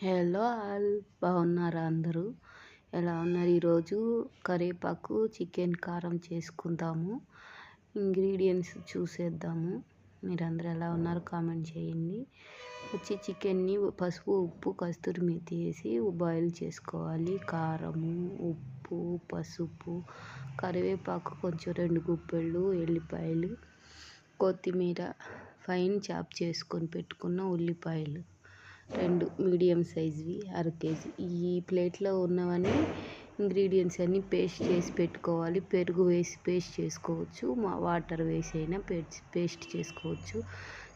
Hello all, బాగున్నారా అందరూ? ఎలా ఉన్నారు? ఈరోజు కరివేపాకు చికెన్ కారం చేసుకుందాము. ఇంగ్రీడియంట్స్ చూసేద్దాము. మీరందరూ ఎలా ఉన్నారు కామెంట్ చేయండి. చికెన్ని పసుపు, ఉప్పు, కస్తూరి మేతి వేసి బాయిల్ చేసుకోవాలి. కారము, ఉప్పు, పసుపు, కరివేపాకు కొంచెం 2 గుప్పెళ్ళు, ఎల్లిపాయలు, కొత్తిమీర, ఫైన్ చాప్ చేసుకొని పెట్టుకున్న ఉల్లిపాయలు 2 మీడియం సైజ్వి, 1/2 కేజీ. ఈ ప్లేట్లో ఉన్నవన్నీ ఇంగ్రీడియంట్స్ అన్నీ పేస్ట్ చేసి పెట్టుకోవాలి. పెరుగు వేసి పేస్ట్ చేసుకోవచ్చు, వాటర్ వేసి అయినా పేస్ట్ చేసుకోవచ్చు.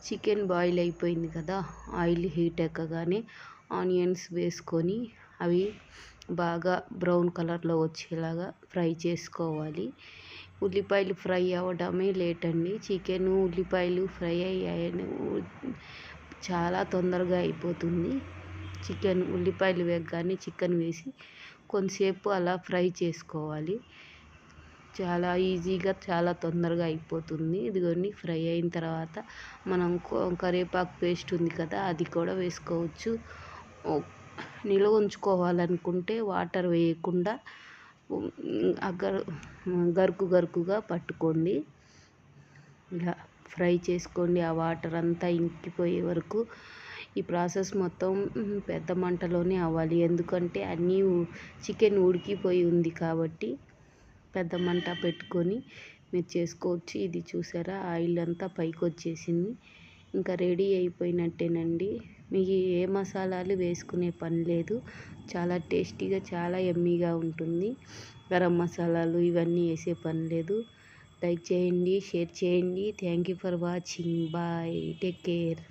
చికెన్ బాయిల్ అయిపోయింది కదా, ఆయిల్ హీట్ ఎక్కగానే ఆనియన్స్ వేసుకొని అవి బాగా బ్రౌన్ కలర్లో వచ్చేలాగా ఫ్రై చేసుకోవాలి. ఉల్లిపాయలు ఫ్రై అవ్వడమే లేట్ అండి. చికెన్ ఉల్లిపాయలు ఫ్రై అయ్యాయని చాలా తొందరగా అయిపోతుంది. ఉల్లిపాయలు వేగగానే చికెన్ వేసి కొంతసేపు అలా ఫ్రై చేసుకోవాలి. చాలా ఈజీగా చాలా తొందరగా అయిపోతుంది. ఇదిగోండి ఫ్రై అయిన తర్వాత మనం కరివేపాకు పేస్ట్ ఉంది కదా, అది కూడా వేసుకోవచ్చు. నిల్వ ఉంచుకోవాలనుకుంటే వాటర్ వేయకుండా గరుకుగా పట్టుకోండి. ఇలా ఫ్రై చేసుకోండి. ఆ వాటర్ అంతా ఇంకిపోయే వరకు ఈ ప్రాసెస్ మొత్తం పెద్ద మంటలోనే అవ్వాలి. ఎందుకంటే అన్నీ చికెన్ ఉడికిపోయి ఉంది కాబట్టి పెద్ద మంట పెట్టుకొని మీరు చేసుకోవచ్చు. ఇది చూసారా, ఆయిల్ అంతా పైకి వచ్చేసింది. ఇంకా రెడీ అయిపోయినట్టేనండి. మీకు ఏ మసాలాలు వేసుకునే పని లేదు. చాలా టేస్టీగా, చాలా యమ్మీగా ఉంటుంది. గరం మసాలాలు ఇవన్నీ వేసే పని లేదు. లైక్ చేయండి, షేర్ చేయండి. Thank you for watching. Bye, take care.